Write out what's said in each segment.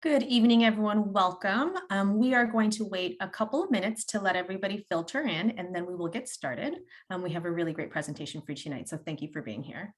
Good evening, everyone. Welcome. We are going to wait a couple of minutes to let everybody filter in, and then we will get started. We have a really great presentation for you tonight, so thank you for being here.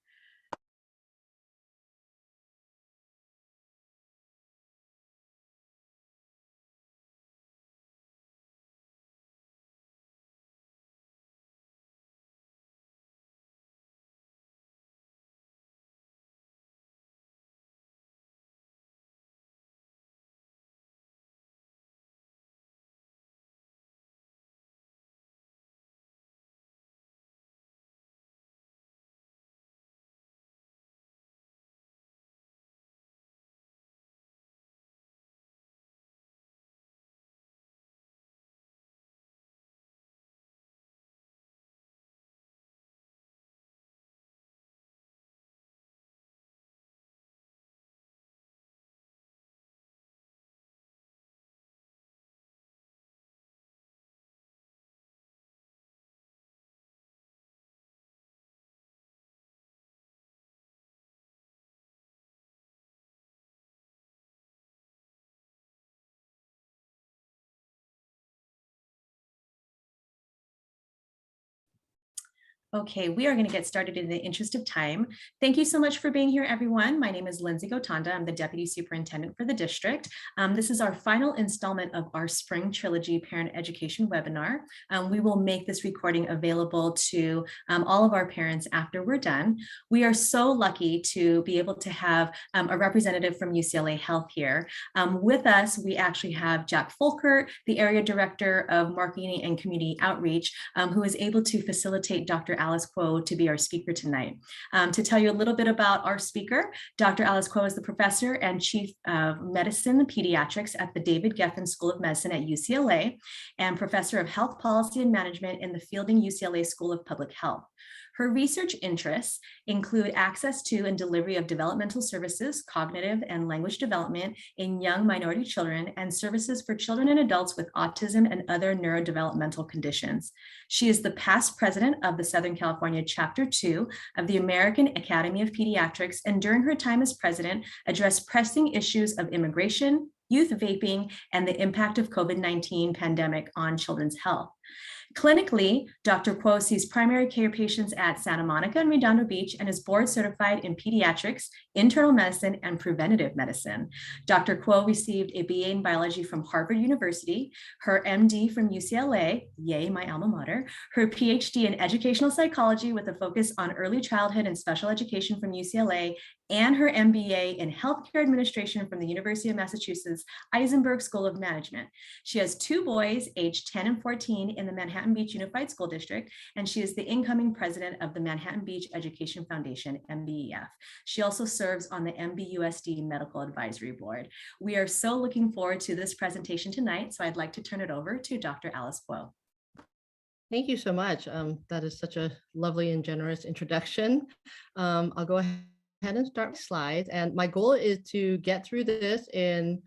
Okay, we are going to get started in the interest of time. Thank you so much for being here, everyone. My name is Lindsay Gotanda. I'm the Deputy Superintendent for the district. This is our final installment of our Spring Trilogy Parent Education webinar. We will make this recording available to all of our parents after we're done. We are so lucky to be able to have a representative from UCLA Health here. With us, we actually have Jack Folkert, the Area Director of Marketing and Community Outreach, who is able to facilitate Dr. Alice Kuo to be our speaker tonight. To tell you a little bit about our speaker, Dr. Alice Kuo is the Professor and Chief of Medicine Pediatrics at the David Geffen School of Medicine at UCLA and Professor of Health Policy and Management in the Fielding UCLA School of Public Health. Her research interests include access to and delivery of developmental services, cognitive and language development in young minority children, and services for children and adults with autism and other neurodevelopmental conditions. She is the past president of the Southern California Chapter 2 of the American Academy of Pediatrics, and during her time as president, addressed pressing issues of immigration, youth vaping, and the impact of COVID-19 pandemic on children's health. Clinically, Dr. Kuo sees primary care patients at Santa Monica and Redondo Beach and is board certified in pediatrics, internal medicine, and preventative medicine. Dr. Kuo received a BA in biology from Harvard University, her MD from UCLA, yay, my alma mater, her PhD in educational psychology with a focus on early childhood and special education from UCLA, and her MBA in healthcare administration from the University of Massachusetts Eisenberg School of Management. She has two boys, aged 10 and 14, in the Manhattan Beach Unified School District, and she is the incoming president of the Manhattan Beach Education Foundation, MBEF. She also serves on the MBUSD Medical Advisory Board. We are so looking forward to this presentation tonight, so I'd like to turn it over to Dr. Alice Kuo. Thank you so much. That is such a lovely and generous introduction. I'll go ahead and start slides. And my goal is to get through this in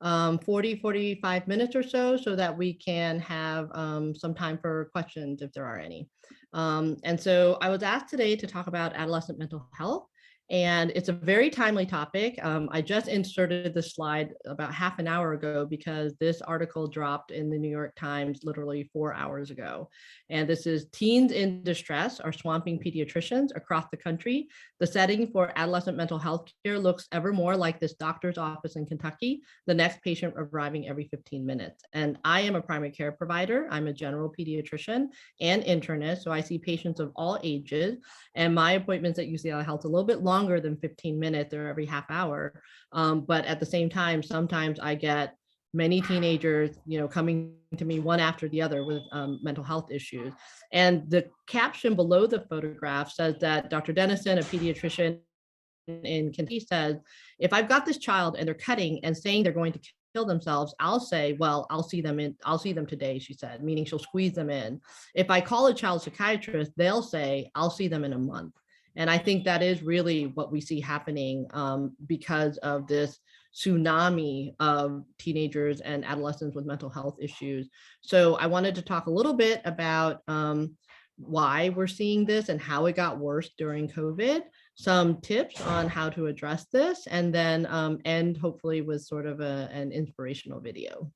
45 minutes or so that we can have some time for questions if there are any. And so I was asked today to talk about adolescent mental health. And it's a very timely topic. I just inserted the slide about half an hour ago because this article dropped in the New York Times literally 4 hours ago. And this is Teens in Distress are swamping pediatricians across the country. The setting for adolescent mental health care looks ever more like this doctor's office in Kentucky, the next patient arriving every 15 minutes. And I am a primary care provider. I'm a general pediatrician and internist. So I see patients of all ages. And my appointments at UCLA Health are a little bit longer than 15 minutes. They're every half hour. But at the same time, sometimes I get many teenagers, coming to me one after the other with mental health issues. And the caption below the photograph says that Dr. Dennison, a pediatrician in Kentucky, says, if I've got this child and they're cutting and saying they're going to kill themselves, I'll say, well, I'll see them today, she said, meaning she'll squeeze them in. If I call a child psychiatrist, they'll say, I'll see them in a month. And I think that is really what we see happening because of this tsunami of teenagers and adolescents with mental health issues. So I wanted to talk a little bit about why we're seeing this and how it got worse during COVID, some tips on how to address this, and then end hopefully with sort of an inspirational video.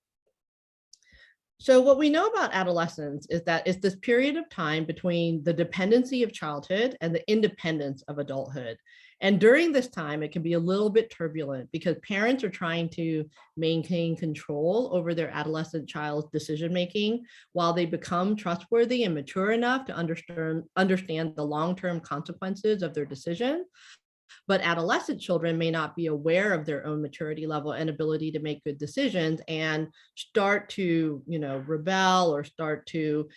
So what we know about adolescence is that it's this period of time between the dependency of childhood and the independence of adulthood. And during this time, it can be a little bit turbulent because parents are trying to maintain control over their adolescent child's decision-making while they become trustworthy and mature enough to understand the long-term consequences of their decision. But adolescent children may not be aware of their own maturity level and ability to make good decisions and start to, rebel or start to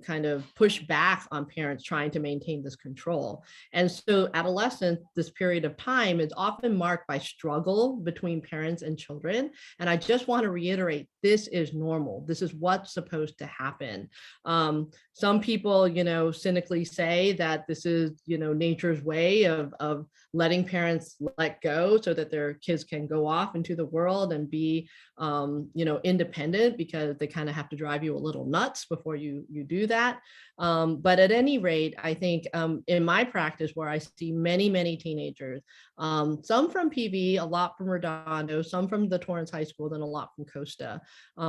kind of push back on parents trying to maintain this control. And so adolescence, this period of time, is often marked by struggle between parents and children. And I just want to reiterate, this is normal. This is what's supposed to happen. Some people, cynically say that this is, nature's way of letting parents let go so that their kids can go off into the world and be, independent, because they kind of have to drive you a little nuts before you do that. But at any rate, I think in my practice, where I see many, many teenagers, some from PV, a lot from Redondo, some from the Torrance High School, then a lot from Costa.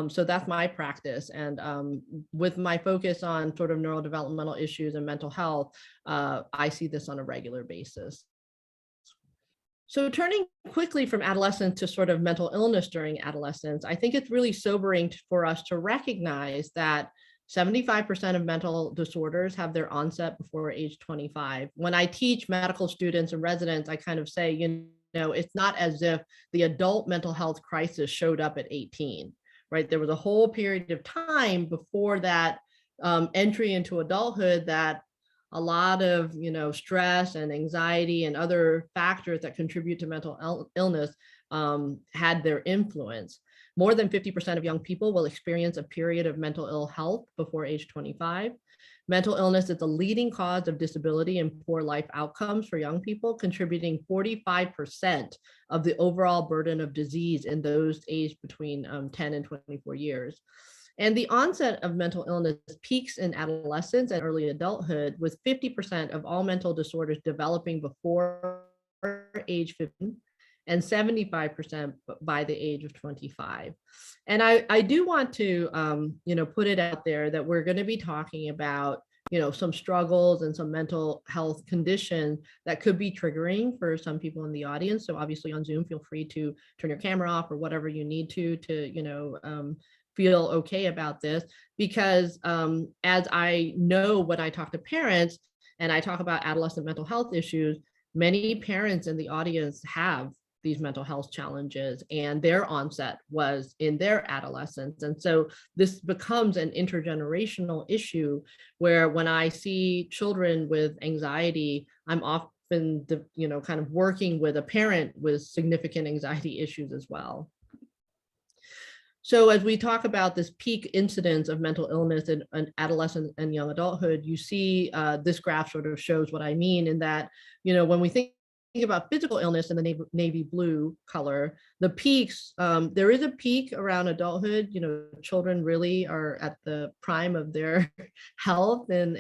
So that's my practice. And with my focus on sort of neurodevelopmental issues and mental health, I see this on a regular basis. So turning quickly from adolescence to sort of mental illness during adolescence, I think it's really sobering for us to recognize that 75% of mental disorders have their onset before age 25. When I teach medical students and residents, I kind of say, it's not as if the adult mental health crisis showed up at 18, right? There was a whole period of time before that entry into adulthood that a lot of, stress and anxiety and other factors that contribute to mental illness had their influence. More than 50% of young people will experience a period of mental ill health before age 25. Mental illness is the leading cause of disability and poor life outcomes for young people, contributing 45% of the overall burden of disease in those aged between 10 and 24 years. And the onset of mental illness peaks in adolescence and early adulthood, with 50% of all mental disorders developing before age 15 and 75% by the age of 25. And I do want to, put it out there that we're going to be talking about, some struggles and some mental health conditions that could be triggering for some people in the audience. So obviously on Zoom, feel free to turn your camera off or whatever you need to feel okay about this, because as I know when I talk to parents and I talk about adolescent mental health issues, many parents in the audience have these mental health challenges and their onset was in their adolescence. And so this becomes an intergenerational issue where when I see children with anxiety, I'm often, kind of working with a parent with significant anxiety issues as well. So as we talk about this peak incidence of mental illness in adolescence and young adulthood, you see this graph sort of shows what I mean in that, when we think about physical illness in the navy blue color, the peaks, there is a peak around adulthood. Children really are at the prime of their health and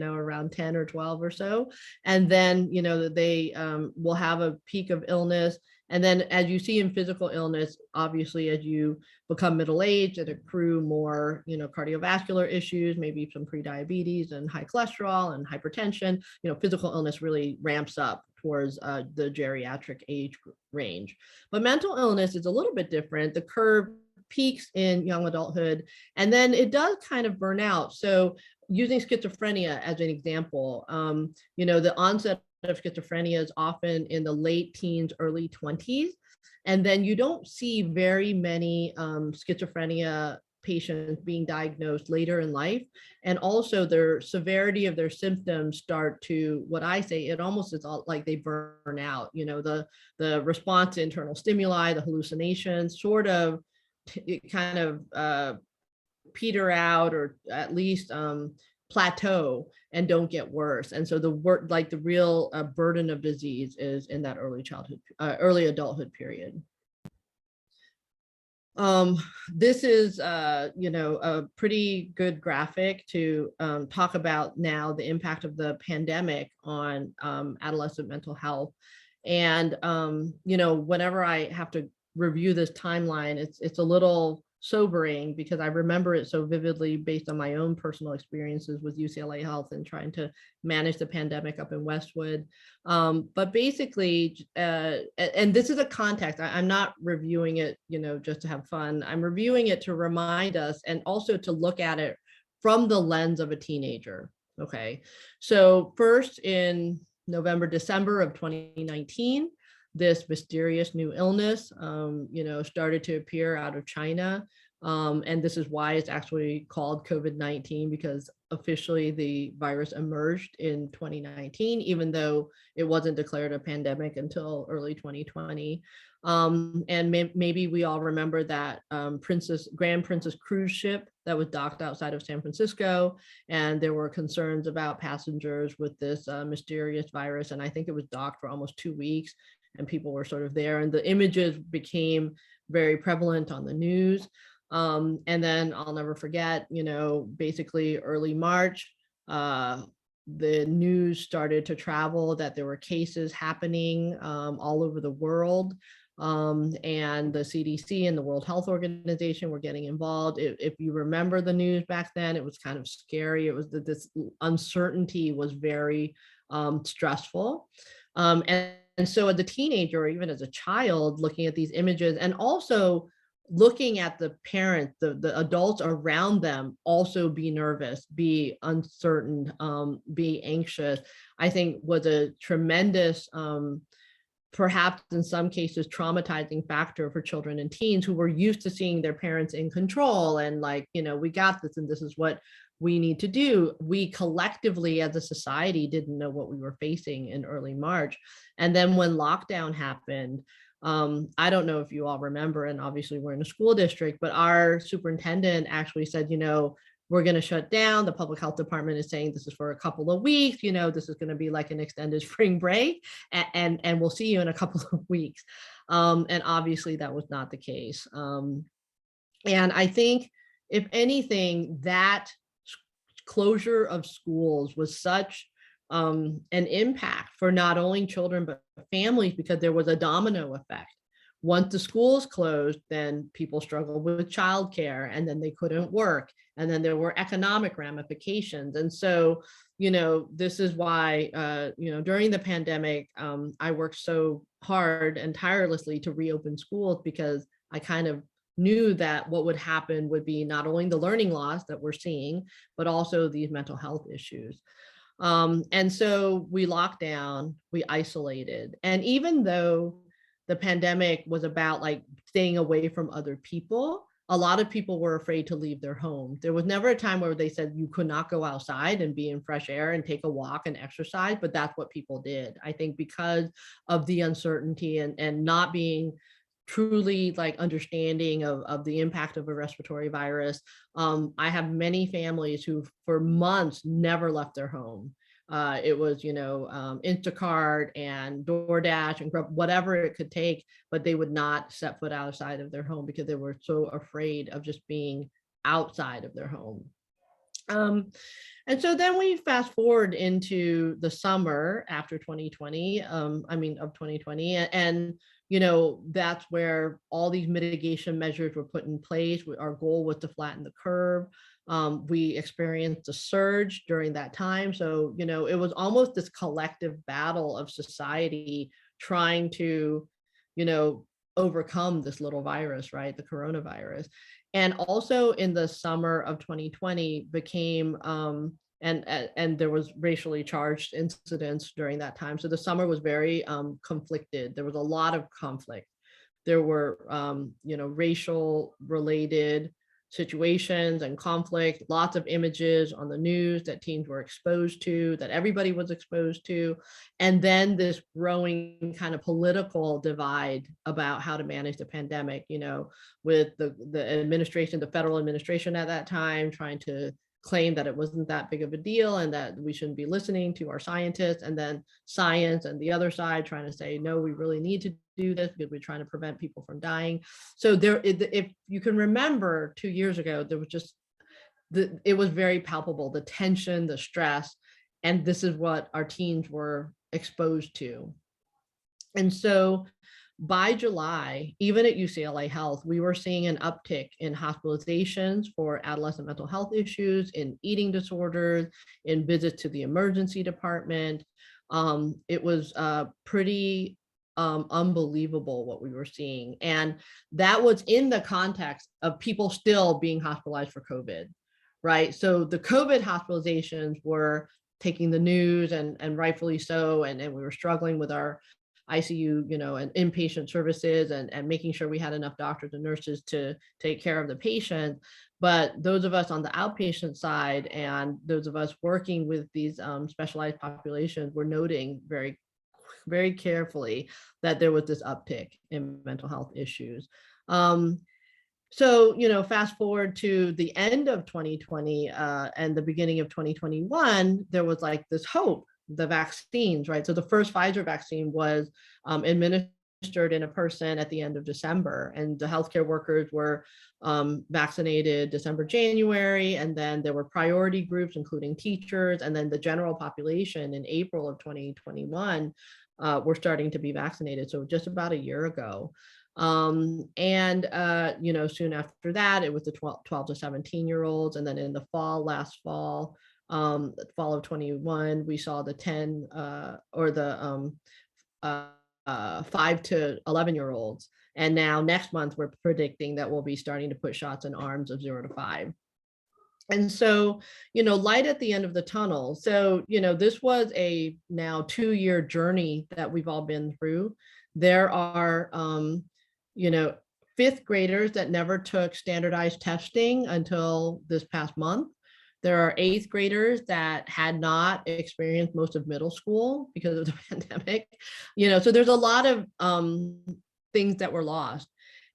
around 10 or 12 or so. And then, they will have a peak of illness. And then as you see in physical illness, obviously, as you become middle-aged and accrue more, cardiovascular issues, maybe some prediabetes and high cholesterol and hypertension, physical illness really ramps up towards the geriatric age range. But mental illness is a little bit different. The curve peaks in young adulthood, and then it does kind of burn out. So using schizophrenia as an example, the onset of schizophrenia is often in the late teens, early 20s. And then you don't see very many schizophrenia patients being diagnosed later in life. And also their severity of their symptoms start to, what I say, it almost is like they burn out. The response to internal stimuli, the hallucinations sort of kind of peter out, or at least plateau and don't get worse. And so the real burden of disease is in that early adulthood period. This is, a pretty good graphic to talk about now the impact of the pandemic on adolescent mental health. And, whenever I have to review this timeline, it's a little sobering because I remember it so vividly based on my own personal experiences with UCLA Health and trying to manage the pandemic up in Westwood. But basically, and this is a context, I'm not reviewing it, just to have fun. I'm reviewing it to remind us and also to look at it from the lens of a teenager. Okay. So first in November, December of 2019, this mysterious new illness, started to appear out of China. And this is why it's actually called COVID-19, because officially the virus emerged in 2019, even though it wasn't declared a pandemic until early 2020. And maybe we all remember that Grand Princess cruise ship that was docked outside of San Francisco, and there were concerns about passengers with this mysterious virus. And I think it was docked for almost 2 weeks, and people were sort of there, and the images became very prevalent on the news. And then I'll never forget, basically early March, the news started to travel that there were cases happening all over the world. And the CDC and the World Health Organization were getting involved. If you remember the news back then, it was kind of scary. It was that this uncertainty was very stressful. And so as a teenager, or even as a child, looking at these images and also looking at the parents, the adults around them also be nervous, be uncertain, be anxious, I think was a tremendous, perhaps in some cases, traumatizing factor for children and teens who were used to seeing their parents in control and like, we got this and this is what we need to do. We collectively as a society didn't know what we were facing in early March. And then when lockdown happened, I don't know if you all remember, and obviously we're in a school district, but our superintendent actually said, we're going to shut down. The public health department is saying this is for a couple of weeks, this is going to be like an extended spring break, and we'll see you in a couple of weeks. And obviously that was not the case. And I think if anything, that closure of schools was such an impact for not only children, but families, because there was a domino effect. Once the schools closed, then people struggled with childcare, and then they couldn't work. And then there were economic ramifications. And so, this is why, during the pandemic, I worked so hard and tirelessly to reopen schools, because I kind of knew that what would happen would be not only the learning loss that we're seeing, but also these mental health issues. And so we locked down, we isolated. And even though the pandemic was about like staying away from other people, a lot of people were afraid to leave their home. There was never a time where they said you could not go outside and be in fresh air and take a walk and exercise, but that's what people did. I think because of the uncertainty and not being truly like understanding of the impact of a respiratory virus. I have many families who for months never left their home. It was, Instacart and DoorDash and Grub, whatever it could take, but they would not set foot outside of their home because they were so afraid of just being outside of their home. And so then we fast forward into the summer after 2020, of 2020, and that's where all these mitigation measures were put in place. Our goal was to flatten the curve. We experienced a surge during that time. So, it was almost this collective battle of society trying to, overcome this little virus, right? The coronavirus. And also in the summer of 2020 became, and there was racially charged incidents during that time. So the summer was very conflicted. There was a lot of conflict. There were, racial related situations and conflict, lots of images on the news that teens were exposed to, that everybody was exposed to. And then this growing kind of political divide about how to manage the pandemic, with the administration, the federal administration at that time, trying to claim that it wasn't that big of a deal and that we shouldn't be listening to our scientists, and then science and the other side trying to say, no, we really need to do this because we're trying to prevent people from dying. So if you can remember 2 years ago, there was just, it was very palpable, the tension, the stress, and this is what our teens were exposed to. And so by July, even at UCLA Health, we were seeing an uptick in hospitalizations for adolescent mental health issues, in eating disorders, in visits to the emergency department. It was pretty unbelievable what we were seeing. And that was in the context of people still being hospitalized for COVID, right? So the COVID hospitalizations were taking the news, and rightfully so. And we were struggling with our ICU, and inpatient services, and making sure we had enough doctors and nurses to take care of the patient. But those of us on the outpatient side and those of us working with these specialized populations were noting very, very carefully that there was this uptick in mental health issues. So, fast forward to the end of 2020 and the beginning of 2021, there was like this hope, the vaccines, right? So the first Pfizer vaccine was administered in a person at the end of December, and the healthcare workers were vaccinated December, January, and then there were priority groups, including teachers, and then the general population in April of 2021 were starting to be vaccinated. So just about a year ago. Soon after that, it was the 12 to 17-year-olds. And then in the last fall of 21, we saw the 5 to 11-year-olds. And now next month, we're predicting that we'll be starting to put shots in arms of 0 to 5. And so, light at the end of the tunnel. So, this was a now 2-year journey that we've all been through. There are, fifth graders that never took standardized testing until this past month. There are 8th graders that had not experienced most of middle school because of the pandemic. So there's a lot of things that were lost.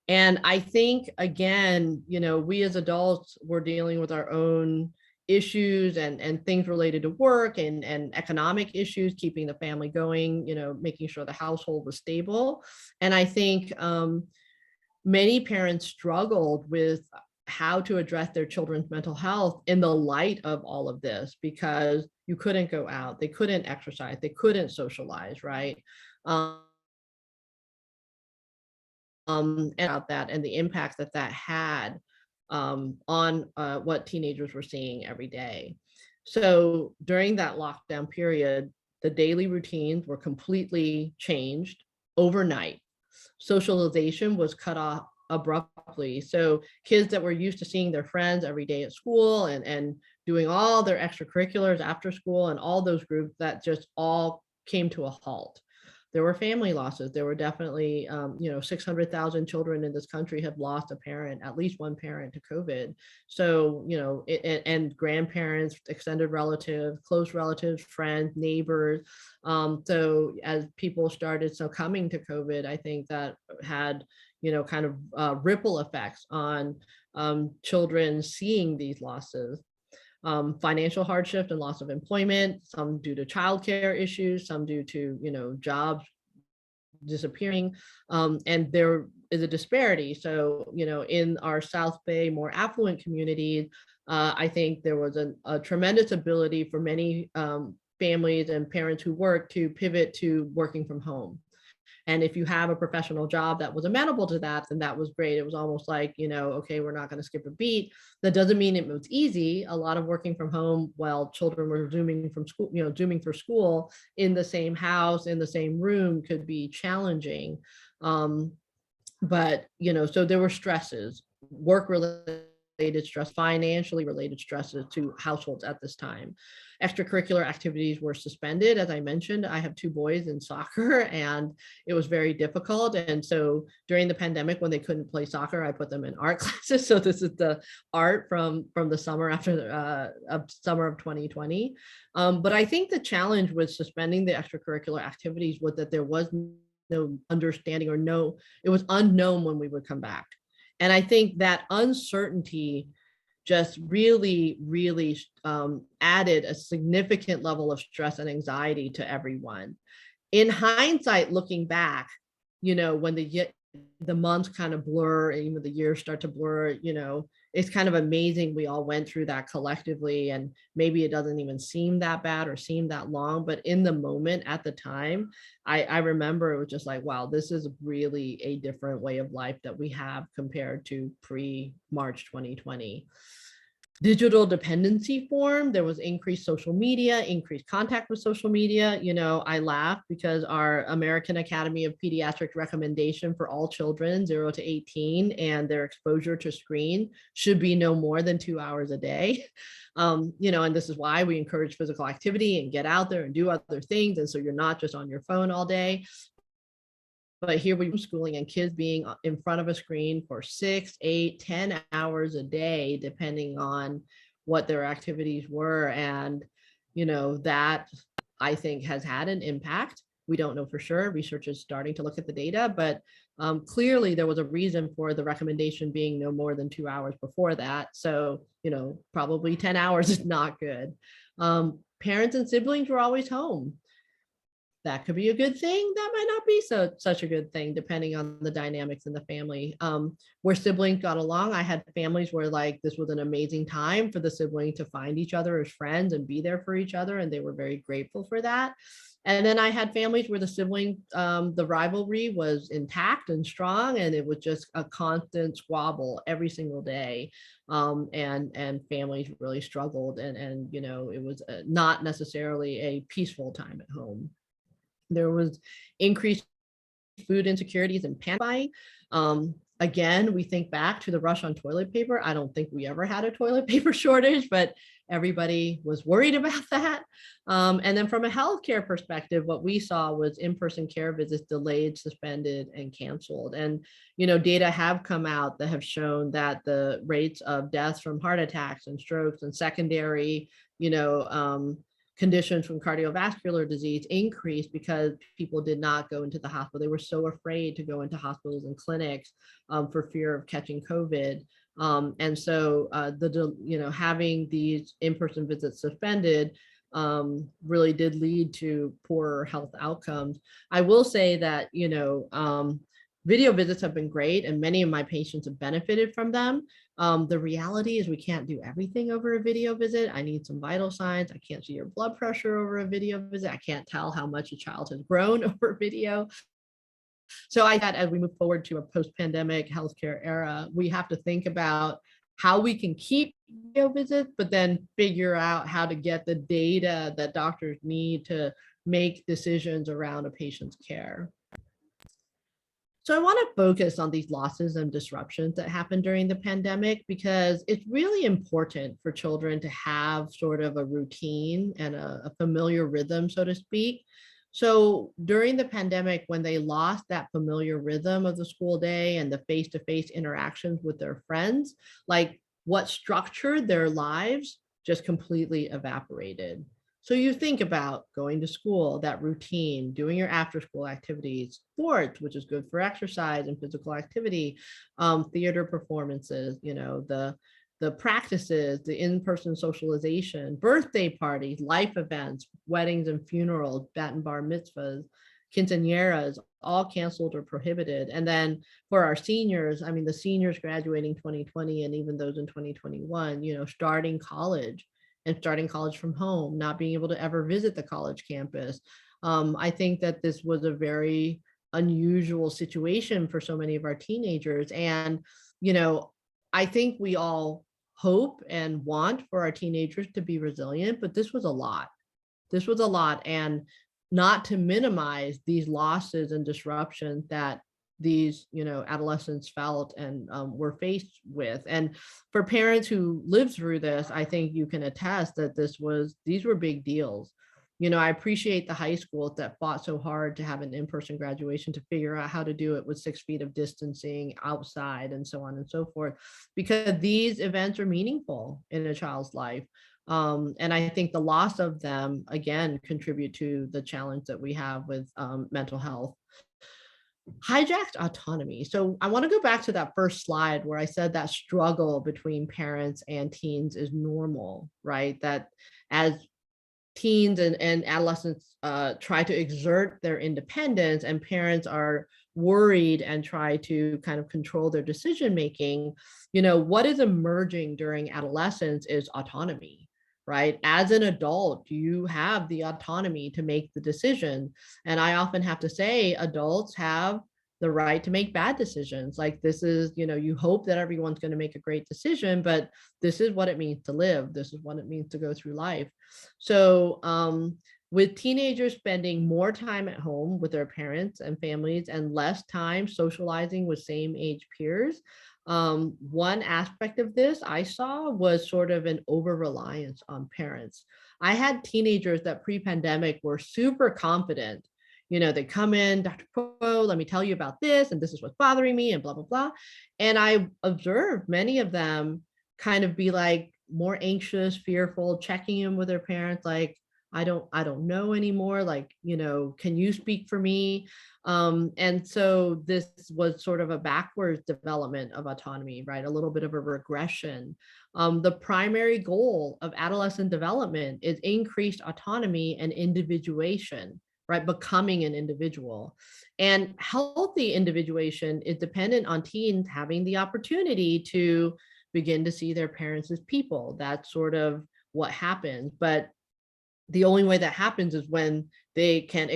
And I think, again, we as adults were dealing with our own issues and things related to work and economic issues, keeping the family going, making sure the household was stable. And I think many parents struggled with how to address their children's mental health in the light of all of this, because you couldn't go out, they couldn't exercise, they couldn't socialize, right? And about that and the impact that had on what teenagers were seeing every day. So during that lockdown period, the daily routines were completely changed overnight. Socialization was cut off abruptly. So kids that were used to seeing their friends every day at school and doing all their extracurriculars after school and all those groups, that just all came to a halt. There were family losses. There were definitely, 600,000 children in this country have lost a parent, at least one parent, to COVID. So, and grandparents, extended relatives, close relatives, friends, neighbors. So as people started succumbing to COVID, I think that had, kind of ripple effects on children seeing these losses. Financial hardship and loss of employment, some due to childcare issues, some due to, jobs disappearing. And there is a disparity. So, in our South Bay, more affluent communities, I think there was a tremendous ability for many families and parents who work to pivot to working from home. And if you have a professional job that was amenable to that, then that was great. It was almost like, okay, we're not going to skip a beat. That doesn't mean it was easy. A lot of working from home while children were zooming for school in the same house, in the same room, could be challenging. But, so there were stresses, work-related stress, financially related stresses to households at this time. Extracurricular activities were suspended. As I mentioned, I have 2 boys in soccer, and it was very difficult. And so during the pandemic, when they couldn't play soccer, I put them in art classes. So this is the art from the summer after summer of 2020. But I think the challenge with suspending the extracurricular activities was that there was no understanding it was unknown when we would come back. And I think that uncertainty just really, really added a significant level of stress and anxiety to everyone. In hindsight, looking back, when the months kind of blur and even the years start to blur, it's kind of amazing we all went through that collectively, and maybe it doesn't even seem that bad or seem that long, but in the moment at the time, I remember it was just like, wow, this is really a different way of life that we have compared to pre-March 2020. Digital dependency form, there was increased social media, increased contact with social media. I laugh because our American Academy of Pediatric recommendation for all children 0 to 18 and their exposure to screen should be no more than 2 hours a day. And this is why we encourage physical activity and get out there and do other things. And so you're not just on your phone all day. But here we were schooling and kids being in front of a screen for 6, 8, 10 hours a day, depending on what their activities were. And, that I think has had an impact. We don't know for sure. Research is starting to look at the data, but clearly there was a reason for the recommendation being no more than 2 hours before that. So, probably 10 hours is not good. Parents and siblings were always home. That could be a good thing. That might not be such a good thing, depending on the dynamics in the family. Where siblings got along, I had families where this was an amazing time for the sibling to find each other as friends and be there for each other, and they were very grateful for that. And then I had families where the sibling, the rivalry was intact and strong, and it was just a constant squabble every single day. And families really struggled, and it was not necessarily a peaceful time at home. There was increased food insecurities and panic buying. Again, we think back to the rush on toilet paper. I don't think we ever had a toilet paper shortage, but everybody was worried about that. And then from a healthcare perspective, what we saw was in-person care visits delayed, suspended, and canceled. And, data have come out that have shown that the rates of deaths from heart attacks and strokes and secondary, conditions from cardiovascular disease increased because people did not go into the hospital. They were so afraid to go into hospitals and clinics for fear of catching COVID. And so having these in-person visits suspended really did lead to poorer health outcomes. I will say that, video visits have been great, and many of my patients have benefited from them. The reality is we can't do everything over a video visit. I need some vital signs. I can't see your blood pressure over a video visit. I can't tell how much a child has grown over video. So I thought as we move forward to a post-pandemic healthcare era, we have to think about how we can keep video visits, but then figure out how to get the data that doctors need to make decisions around a patient's care. So I want to focus on these losses and disruptions that happened during the pandemic, because it's really important for children to have sort of a routine and a familiar rhythm, so to speak. So during the pandemic, when they lost that familiar rhythm of the school day and the face-to-face interactions with their friends, what structured their lives just completely evaporated. So you think about going to school, that routine, doing your after school activities, sports, which is good for exercise and physical activity, theater performances, the practices, the in-person socialization, birthday parties, life events, weddings and funerals, bat and bar mitzvahs, quinceañeras, all canceled or prohibited. And then for our seniors, the seniors graduating 2020 and even those in 2021, starting college from home, not being able to ever visit the college campus. I think that this was a very unusual situation for so many of our teenagers. And, I think we all hope and want for our teenagers to be resilient, but this was a lot. And not to minimize these losses and disruptions that these adolescents felt and were faced with. And for parents who lived through this, I think you can attest that these were big deals. I appreciate the high schools that fought so hard to have an in-person graduation, to figure out how to do it with 6 feet of distancing outside and so on and so forth, because these events are meaningful in a child's life. And I think the loss of them, again, contribute to the challenge that we have with mental health. Hijacked autonomy. So I want to go back to that first slide where I said that struggle between parents and teens is normal, right? That as teens and adolescents try to exert their independence, and parents are worried and try to kind of control their decision making, what is emerging during adolescence is autonomy, right? As an adult, you have the autonomy to make the decision. And I often have to say, adults have the right to make bad decisions. Like, this is, you hope that everyone's going to make a great decision, but this is what it means to live. This is what it means to go through life. So, with teenagers spending more time at home with their parents and families and less time socializing with same age peers, one aspect of this I saw was sort of an over-reliance on parents. I had teenagers that pre-pandemic were super confident. They come in, Dr. Kuo, let me tell you about this, and this is what's bothering me, and blah, blah, blah. And I observed many of them kind of be like more anxious, fearful, checking in with their parents, like, I don't know anymore. Like, can you speak for me? And so this was sort of a backwards development of autonomy, right? A little bit of a regression. The primary goal of adolescent development is increased autonomy and individuation, right? Becoming an individual. And healthy individuation is dependent on teens having the opportunity to begin to see their parents as people. That's sort of what happens. But the only way that happens is when they can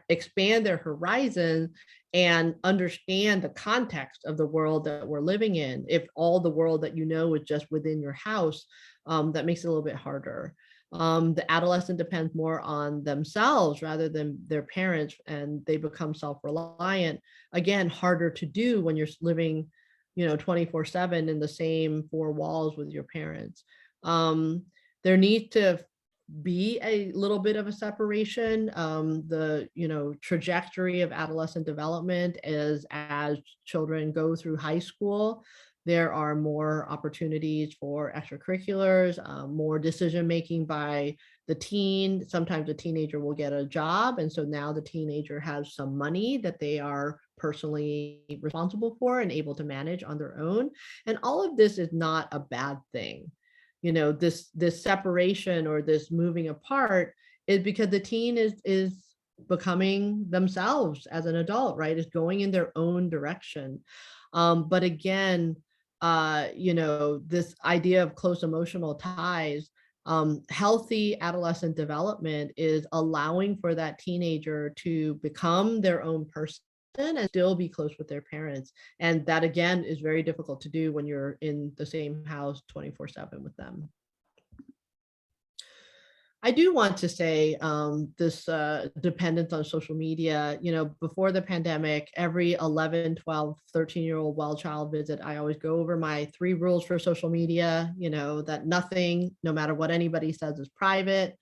expand their horizon and understand the context of the world that we're living in. If all the world that is just within your house, that makes it a little bit harder. The adolescent depends more on themselves rather than their parents, and they become self-reliant. Again, harder to do when you're living 24/7 in the same four walls with your parents. There needs to be a little bit of a separation. The trajectory of adolescent development is, as children go through high school, there are more opportunities for extracurriculars, more decision making by the teen. Sometimes the teenager will get a job, and so now the teenager has some money that they are personally responsible for and able to manage on their own. And all of this is not a bad thing. This separation or this moving apart is because the teen is becoming themselves as an adult, right? Is going in their own direction. But again, this idea of close emotional ties, healthy adolescent development is allowing for that teenager to become their own person and still be close with their parents. And that, again, is very difficult to do when you're in the same house 24/7 with them. I do want to say this dependence on social media, before the pandemic, every 11, 12, 13-year-old well child visit, I always go over my 3 rules for social media, that nothing, no matter what anybody says, is private.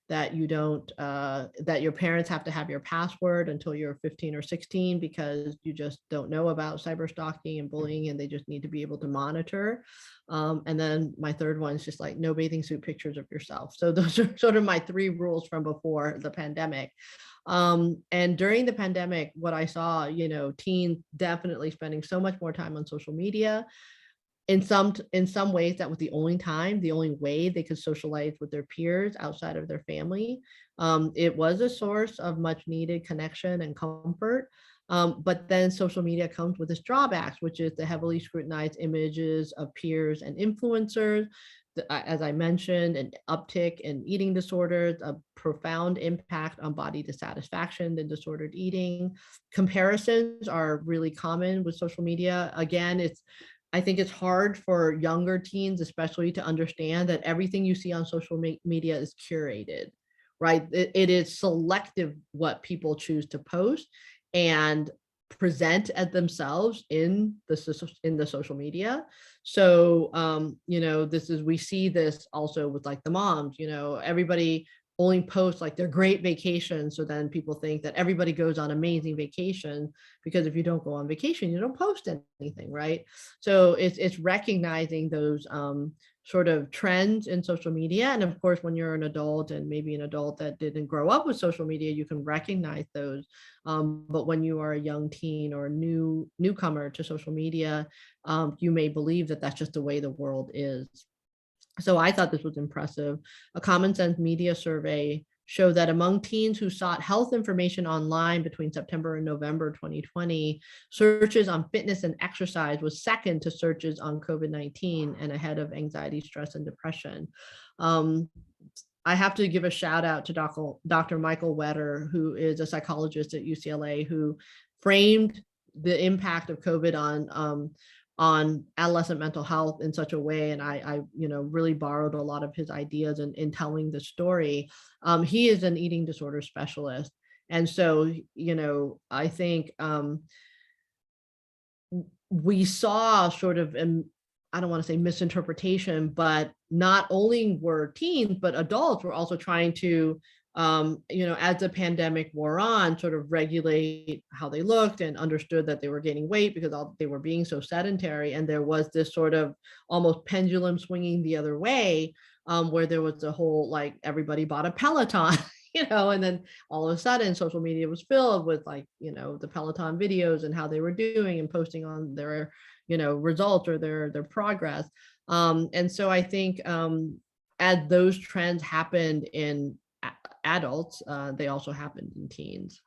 That you don't, that your parents have to have your password until you're 15 or 16 because you just don't know about cyber stalking and bullying, and they just need to be able to monitor. And then my third one is just like no bathing suit pictures of yourself. So those are sort of my 3 rules from before the pandemic. And during the pandemic, what I saw, teens definitely spending so much more time on social media. In some ways, that was the only way they could socialize with their peers outside of their family. It was a source of much needed connection and comfort. But then social media comes with its drawbacks, which is the heavily scrutinized images of peers and influencers, as I mentioned, an uptick in eating disorders, a profound impact on body dissatisfaction and disordered eating. Comparisons are really common with social media. Again, I think it's hard for younger teens, especially, to understand that everything you see on social media is curated, right? It is selective what people choose to post and present as themselves in the social media. So, we see this also with like the moms, everybody only post like their great vacation. So then people think that everybody goes on amazing vacation, because if you don't go on vacation, you don't post anything, right? So it's recognizing those sort of trends in social media. And of course, when you're an adult, and maybe an adult that didn't grow up with social media, you can recognize those. But when you are a young teen or a newcomer to social media, you may believe that that's just the way the world is. So I thought this was impressive. A Common Sense Media survey showed that among teens who sought health information online between September and November 2020, searches on fitness and exercise was second to searches on COVID-19 and ahead of anxiety, stress, and depression. I have to give a shout out to Dr. Michael Wetter, who is a psychologist at UCLA, who framed the impact of COVID on adolescent mental health in such a way. And I really borrowed a lot of his ideas in telling the story. He is an eating disorder specialist. And so, I think we saw sort of, I don't want to say misinterpretation, but not only were teens, but adults were also trying to, as the pandemic wore on, sort of regulate how they looked and understood that they were gaining weight because they were being so sedentary. And there was this sort of almost pendulum swinging the other way, where there was a whole, like, everybody bought a Peloton, and then all of a sudden social media was filled with, like, the Peloton videos and how they were doing and posting on their, results or their progress. And so I think as those trends happened in adults, they also happened in teens.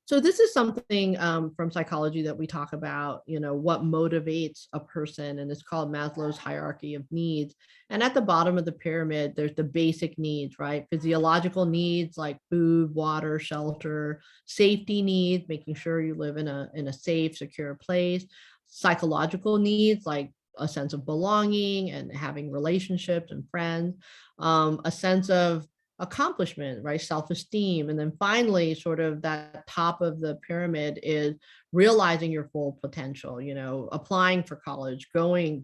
So this is something from psychology that we talk about, what motivates a person, and it's called Maslow's hierarchy of needs. And at the bottom of the pyramid, there's the basic needs, right? Physiological needs like food, water, shelter, safety needs, making sure you live in a safe, secure place, psychological needs like a sense of belonging and having relationships and friends, a sense of accomplishment, right? Self-esteem. And then finally, sort of that top of the pyramid is realizing your full potential, applying for college,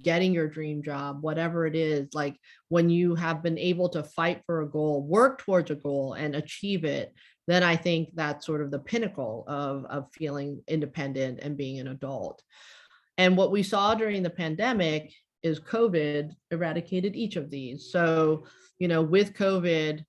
getting your dream job, whatever it is. Like, when you have been able to fight for a goal, work towards a goal and achieve it, then I think that's sort of the pinnacle of feeling independent and being an adult. And what we saw during the pandemic is COVID eradicated each of these. So, with COVID,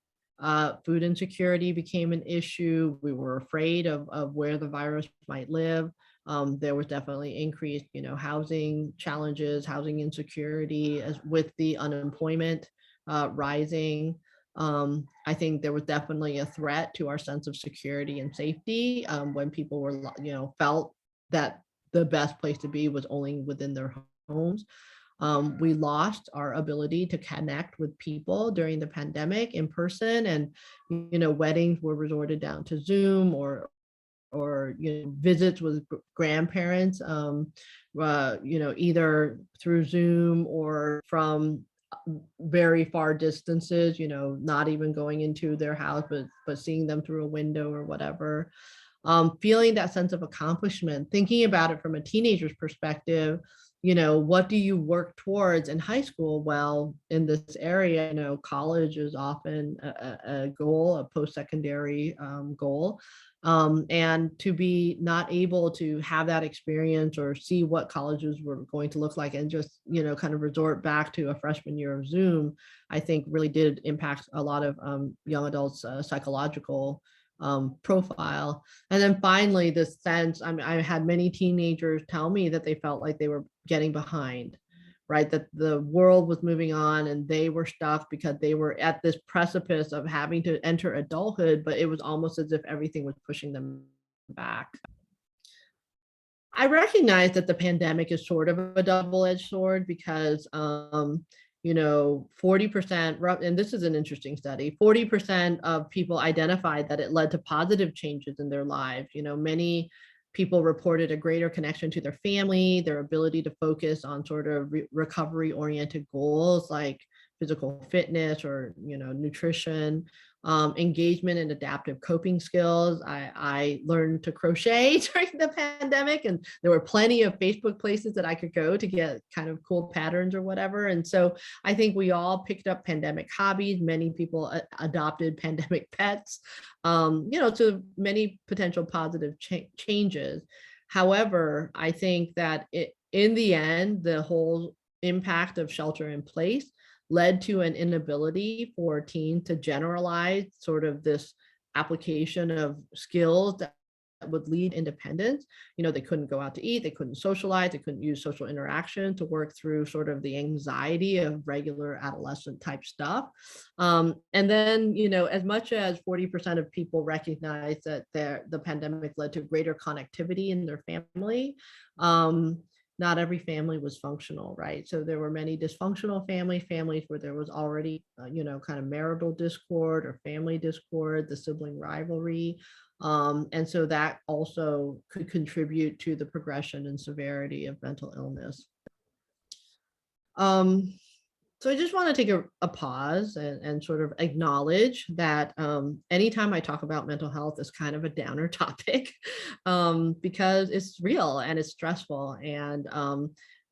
food insecurity became an issue. We were afraid of where the virus might live. There was definitely increased, housing challenges, housing insecurity, as with the unemployment rising. I think there was definitely a threat to our sense of security and safety when people were, felt that the best place to be was only within their homes. We lost our ability to connect with people during the pandemic in person, and weddings were resorted down to Zoom or visits with grandparents, either through Zoom or from very far distances, not even going into their house, but seeing them through a window or whatever. Feeling that sense of accomplishment, thinking about it from a teenager's perspective, what do you work towards in high school? Well, in this area, college is often a goal, a post-secondary goal. And to be not able to have that experience or see what colleges were going to look like and just, kind of resort back to a freshman year of Zoom, I think really did impact a lot of young adults' psychological profile. And then finally, this sense, I had many teenagers tell me that they felt like they were getting behind, right? That the world was moving on and they were stuck because they were at this precipice of having to enter adulthood, but it was almost as if everything was pushing them back. I recognize that the pandemic is sort of a double-edged sword because 40%, and this is an interesting study, 40% of people identified that it led to positive changes in their lives. Many people reported a greater connection to their family, their ability to focus on sort of recovery-oriented goals like physical fitness or, nutrition, engagement and adaptive coping skills. I learned to crochet during the pandemic, and there were plenty of Facebook places that I could go to get kind of cool patterns or whatever. And so I think we all picked up pandemic hobbies. Many people adopted pandemic pets, to many potential positive changes. However, I think that in the end, the whole impact of shelter in place led to an inability for teens to generalize sort of this application of skills that would lead independence. They couldn't go out to eat, they couldn't socialize, they couldn't use social interaction to work through sort of the anxiety of regular adolescent type stuff. And then, as much as 40% of people recognize that the pandemic led to greater connectivity in their family, not every family was functional, right? So there were many dysfunctional families where there was already, kind of marital discord or family discord, the sibling rivalry. And so that also could contribute to the progression and severity of mental illness. So I just want to take a pause and sort of acknowledge that anytime I talk about mental health is kind of a downer topic because it's real and it's stressful. And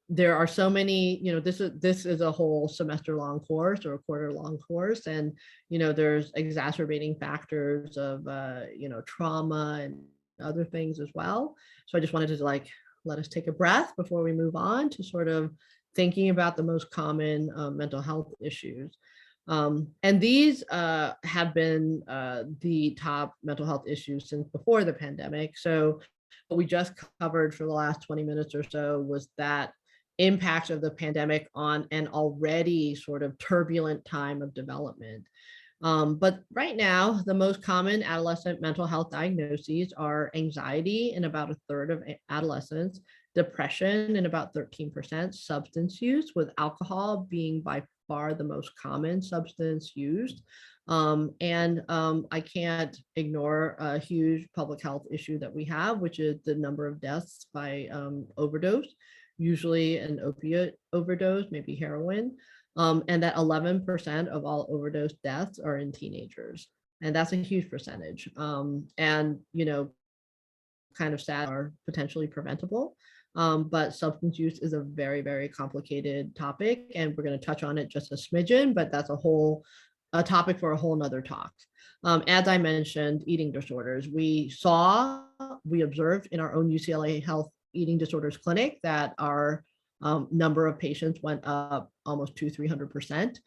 there are so many, this is a whole semester long course or a quarter long course. And, there's exacerbating factors of, trauma and other things as well. So I just wanted to let us take a breath before we move on to sort of thinking about the most common mental health issues. And these have been the top mental health issues since before the pandemic. So what we just covered for the last 20 minutes or so was that impact of the pandemic on an already sort of turbulent time of development. But right now, the most common adolescent mental health diagnoses are anxiety in about a third of adolescents, depression in about 13%, substance use, with alcohol being by far the most common substance used. And I can't ignore a huge public health issue that we have, which is the number of deaths by overdose, usually an opiate overdose, maybe heroin. And that 11% of all overdose deaths are in teenagers. And that's a huge percentage. And, kind of sad are potentially preventable. But substance use is a very, very complicated topic. And we're going to touch on it just a smidgen, but that's a topic for a whole nother talk. As I mentioned, eating disorders. We observed in our own UCLA Health Eating Disorders Clinic that our number of patients went up almost 200-300%.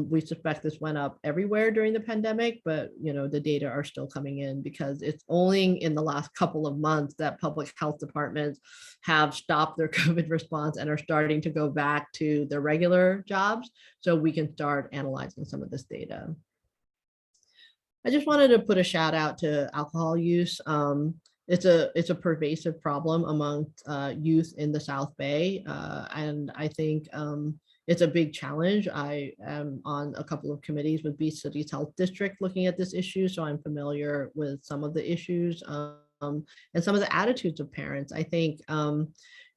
We suspect this went up everywhere during the pandemic, but the data are still coming in because it's only in the last couple of months that public health departments have stopped their COVID response and are starting to go back to their regular jobs, so we can start analyzing some of this data. I just wanted to put a shout out to alcohol use. It's a pervasive problem among youth in the South Bay, and I think it's a big challenge. I am on a couple of committees with Beach Cities Health District looking at this issue, so I'm familiar with some of the issues and some of the attitudes of parents. I think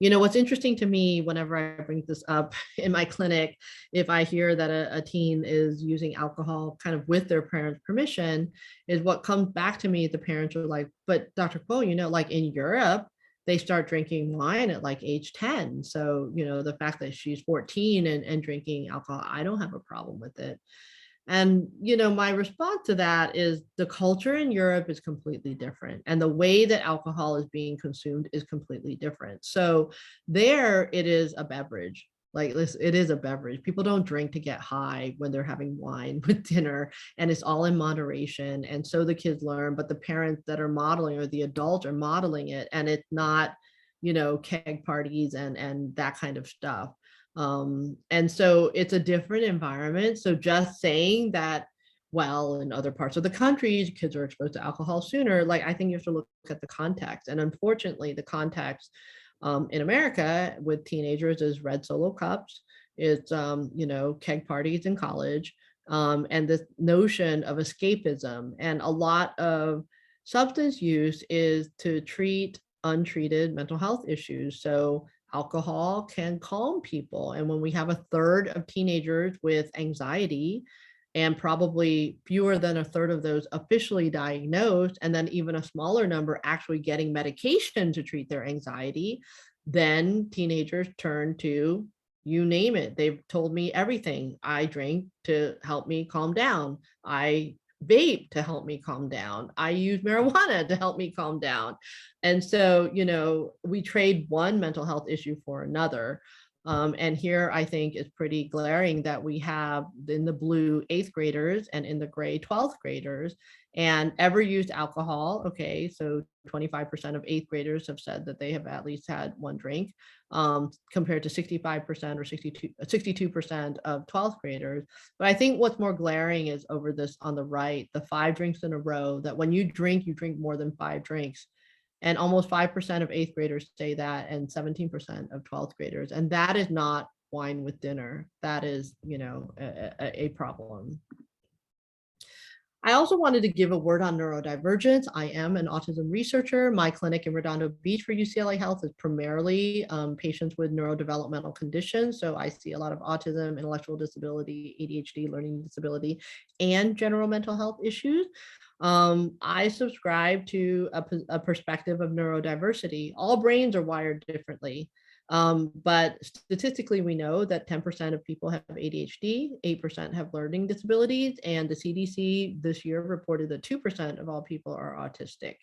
what's interesting to me whenever I bring this up in my clinic, if I hear that a teen is using alcohol kind of with their parents' permission, is what comes back to me, the parents are like, but Dr. Kuo, like in Europe, they start drinking wine at like age 10. So, the fact that she's 14 and drinking alcohol, I don't have a problem with it. And, my response to that is the culture in Europe is completely different. And the way that alcohol is being consumed is completely different. So there it is a beverage. Like it is a beverage. People don't drink to get high when they're having wine with dinner, and it's all in moderation. And so the kids learn, but the parents that are modeling or the adults are modeling it, and it's not, keg parties and that kind of stuff. And so it's a different environment. So just saying that, well, in other parts of the country, kids are exposed to alcohol sooner, I think you have to look at the context. And unfortunately, the context in America with teenagers is red Solo cups. It's, keg parties in college, and this notion of escapism. And a lot of substance use is to treat untreated mental health issues. So alcohol can calm people. And when we have a third of teenagers with anxiety, and probably fewer than a third of those officially diagnosed, and then even a smaller number actually getting medication to treat their anxiety, then teenagers turn to, you name it. They've told me everything. I drink to help me calm down. I vape to help me calm down. I use marijuana to help me calm down. And so, we trade one mental health issue for another. And here I think it's pretty glaring that we have in the blue 8th graders and in the gray 12th graders And ever used alcohol. Okay, so 25% of eighth graders have said that they have at least had one drink, compared to 65% or 62% of 12th graders. But I think what's more glaring is over this on the right, the 5 drinks in a row, that when you drink more than 5 drinks. And almost 5% of eighth graders say that, and 17% of 12th graders. And that is not wine with dinner. That is, a problem. I also wanted to give a word on neurodivergence. I am an autism researcher. My clinic in Redondo Beach for UCLA Health is primarily patients with neurodevelopmental conditions. So I see a lot of autism, intellectual disability, ADHD, learning disability, and general mental health issues. I subscribe to a perspective of neurodiversity. All brains are wired differently. But statistically, we know that 10% of people have ADHD, 8% have learning disabilities, and the CDC this year reported that 2% of all people are autistic.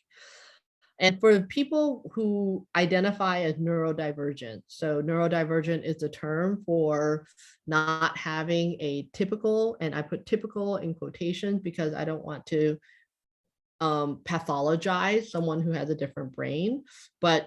And for people who identify as neurodivergent, so neurodivergent is the term for not having a typical, and I put typical in quotations because I don't want to pathologize someone who has a different brain, but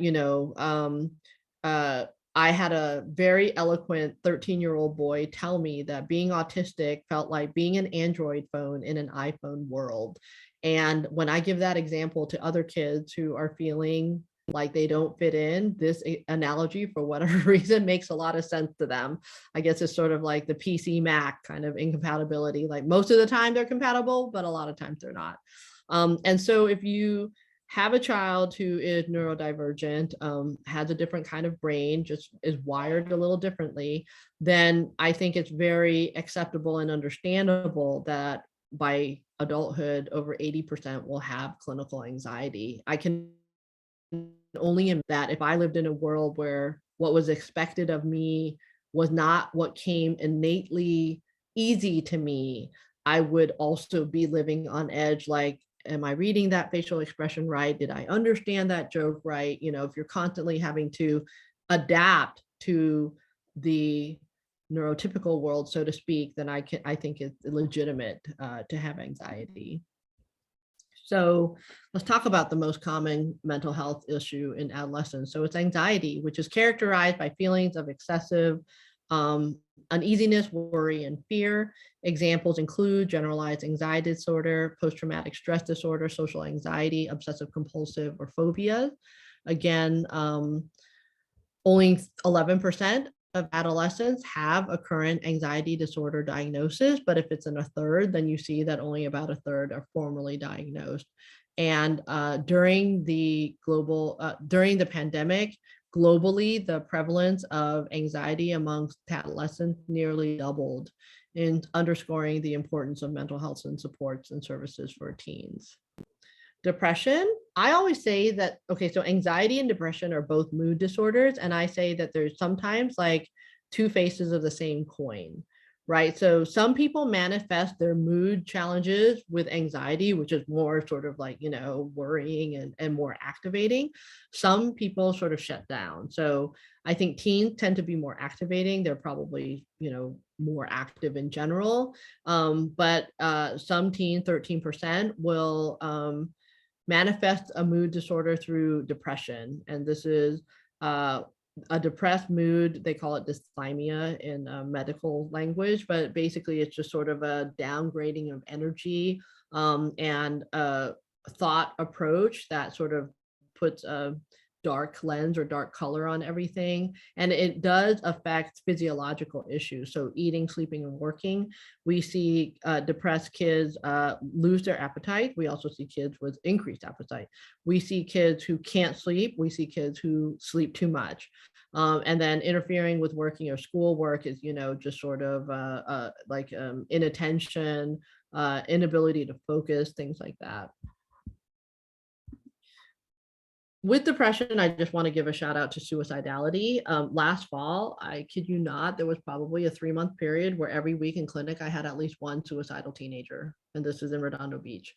I had a very eloquent 13-year-old boy tell me that being autistic felt like being an Android phone in an iPhone world. And when I give that example to other kids who are feeling like they don't fit in, this analogy, for whatever reason, makes a lot of sense to them. I guess it's sort of like the PC Mac kind of incompatibility. Like most of the time they're compatible, but a lot of times they're not. And so if you have a child who is neurodivergent, has a different kind of brain, just is wired a little differently, then I think it's very acceptable and understandable that by adulthood, over 80% will have clinical anxiety. I can only imagine that if I lived in a world where what was expected of me was not what came innately easy to me, I would also be living on edge, like, am I reading that facial expression right? Did I understand that joke right? If you're constantly having to adapt to the neurotypical world, so to speak, then I think it's legitimate to have anxiety. So let's talk about the most common mental health issue in adolescence. So it's anxiety, which is characterized by feelings of excessive uneasiness, worry, and fear. Examples include generalized anxiety disorder, post-traumatic stress disorder, social anxiety, obsessive compulsive, or phobias. Again, only 11% of adolescents have a current anxiety disorder diagnosis, but if it's in a third, then you see that only about a third are formally diagnosed. And during the pandemic, globally, the prevalence of anxiety amongst adolescents nearly doubled, in underscoring the importance of mental health and supports and services for teens. Depression, I always say that, okay, so anxiety and depression are both mood disorders. And I say that there's sometimes like two faces of the same coin, right? So some people manifest their mood challenges with anxiety, which is more sort of like, worrying and more activating. Some people sort of shut down. So I think teens tend to be more activating. They're probably, more active in general. But some teens, 13%, will manifest a mood disorder through depression. And this is a depressed mood. They call it dysthymia in medical language, but basically it's just sort of a downgrading of energy and a thought approach that sort of puts a dark lens or dark color on everything. And it does affect physiological issues. So eating, sleeping, and working. We see depressed kids lose their appetite. We also see kids with increased appetite. We see kids who can't sleep. We see kids who sleep too much. And then interfering with working or schoolwork is, just sort of like inattention, inability to focus, things like that. With depression, I just want to give a shout out to suicidality. Last fall, I kid you not, there was probably a 3-month period where every week in clinic, I had at least one suicidal teenager. And this is in Redondo Beach.